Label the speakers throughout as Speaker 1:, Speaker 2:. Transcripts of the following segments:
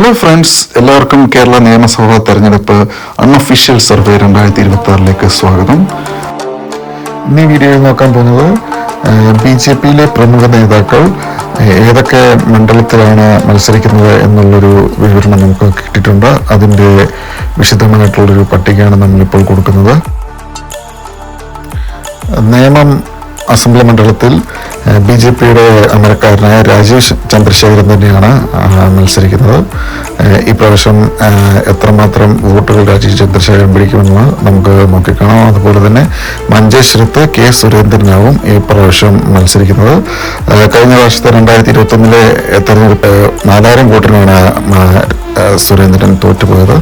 Speaker 1: Hello friends, എല്ലാവർക്കും കേരള നിയമസഭാ തെരഞ്ഞെടുപ്പ് അൺഒഫീഷ്യൽ സർവേ 2026 സ്വാഗതം. ഇന്ന് വീഡിയോയിൽ നോക്കാൻ പോകുന്നത് BJP-യിലെ പ്രമുഖ നേതാക്കൾ ഏതൊക്കെ മണ്ഡലത്തിലാണ് മത്സരിക്കുന്നത് എന്നുള്ളൊരു വിവരണം നമുക്ക് കിട്ടിയിട്ടുണ്ട്. അതിൻ്റെ വിശദമായിട്ടുള്ളൊരു പട്ടികയാണ് നമ്മളിപ്പോൾ കൊടുക്കുന്നത്. നേമം അസംബ്ലി മണ്ഡലത്തിൽ BJP-യുടെ അമരക്കാരനായ രാജേഷ് ചന്ദ്രശേഖരൻ തന്നെയാണ് മത്സരിക്കുന്നത്. ഈ പ്രാവശ്യം എത്രമാത്രം വോട്ടുകൾ രാജേഷ് ചന്ദ്രശേഖരൻ പിടിക്കുമെന്ന് നമുക്ക് നോക്കിക്കാണാം. അതുപോലെ തന്നെ മഞ്ചേശ്വരത്ത് K. സുരേന്ദ്രനാവും ഈ പ്രാവശ്യം മത്സരിക്കുന്നത്. കഴിഞ്ഞ പ്രാവശ്യത്തെ 2021 തെരഞ്ഞെടുപ്പ് 4000 വോട്ടിനാണ് സുരേന്ദ്രൻ തോറ്റുപോയത്.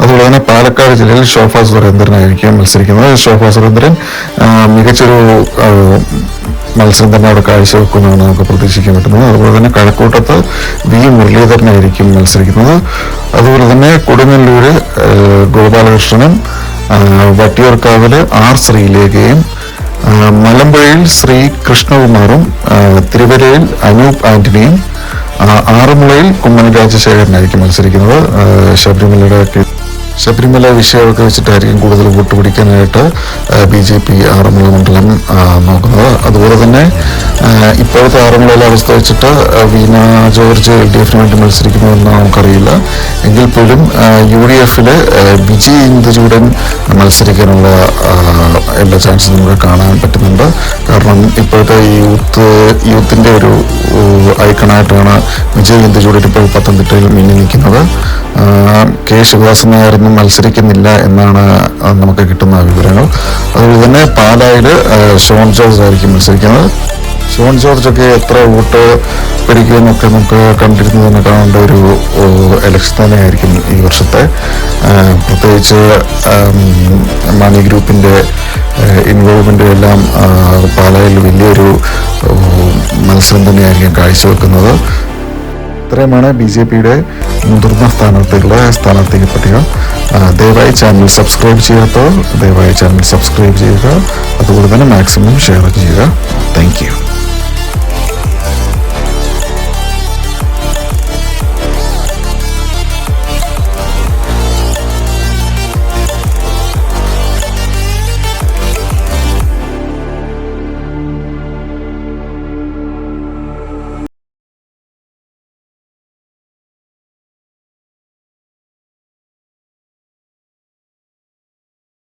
Speaker 1: അതുപോലെ തന്നെ പാലക്കാട് ജില്ലയിൽ ശോഭ സുരേന്ദ്രനായിരിക്കും മത്സരിക്കുന്നത്. ശോഭ സുരേന്ദ്രൻ മികച്ചൊരു മത്സരം തന്നെ അവിടെ കാഴ്ചവെക്കുമെന്നാണ് നമുക്ക് പ്രതീക്ഷിക്കാൻ പറ്റുന്നത്. അതുപോലെ തന്നെ കഴക്കൂട്ടത്ത് V. മുരളീധരനായിരിക്കും മത്സരിക്കുന്നത്. അതുപോലെ തന്നെ കൊടുങ്ങല്ലൂര് ഗോപാലകൃഷ്ണനും വട്ടിയൂർക്കാവില് R. ശ്രീലേഖയും മലമ്പുഴയിൽ ശ്രീ കൃഷ്ണകുമാറും തിരുവല്ലയിൽ അനൂപ് ആന്റണിയും ആറന്മുളയിൽ കുമ്മനം രാജശേഖരനായിരിക്കും മത്സരിക്കുന്നത്. ശബരിമല വിഷയമൊക്കെ വെച്ചിട്ടായിരിക്കും കൂടുതൽ വോട്ട് പിടിക്കാനായിട്ട് BJP ആറന്മുള മണ്ഡലം നോക്കുന്നത്. അതുപോലെ തന്നെ ഇപ്പോഴത്തെ ആറന്മുളയിലെ അവസ്ഥ വെച്ചിട്ട് വീണ ജോർജ് LDF-ന് വേണ്ടി മത്സരിക്കുന്നുവെന്ന് നമുക്കറിയില്ല. എങ്കിൽ പോലും UDF-ല് വിജയ് ഇന്ദുചൂടൻ മത്സരിക്കാനുള്ള എല്ലാ ചാൻസും നമുക്ക് കാണാൻ പറ്റുന്നുണ്ട്. കാരണം ഇപ്പോഴത്തെ യൂത്തിൻ്റെ ഒരു ഐക്കണായിട്ടാണ് വിജയ് ഇന്ദുചൂടൻ ഇപ്പോൾ പത്തനംതിട്ടയിൽ മിന്നി നിൽക്കുന്നത്. K. ശിവദാസൻ നായർ മത്സരിക്കുന്നില്ല എന്നാണ് നമുക്ക് കിട്ടുന്ന വിവരങ്ങൾ. അതുപോലെ തന്നെ പാലായിൽ ഷോൺ ജോർജ് ആയിരിക്കും മത്സരിക്കുന്നത്. ഷോൺ ജോർജൊക്കെ എത്ര വോട്ട് പിടിക്കുമെന്നൊക്കെ നമുക്ക് കണ്ടിരുന്നു തന്നെ കാണേണ്ട ഒരു ഇലക്ഷൻ തന്നെയായിരിക്കും ഈ വർഷത്തെ. പ്രത്യേകിച്ച് മാണി ഗ്രൂപ്പിൻ്റെ ഇൻവോൾവ്മെൻ്റ് എല്ലാം പാലായിൽ വലിയൊരു മത്സരം തന്നെയായിരിക്കും കാഴ്ചവെക്കുന്നത്. ഇത്രയുമാണ് BJP-യുടെ മുതിർന്ന സ്ഥാനാർത്ഥികളുടെ പട്ടിക. ദയവായി ചാനൽ സബ്സ്ക്രൈബ് ചെയ്യാത്തവർ ദയവായി ചാനൽ സബ്സ്ക്രൈബ് ചെയ്യുക. അതുപോലെ തന്നെ മാക്സിമം ഷെയർ ചെയ്യുക.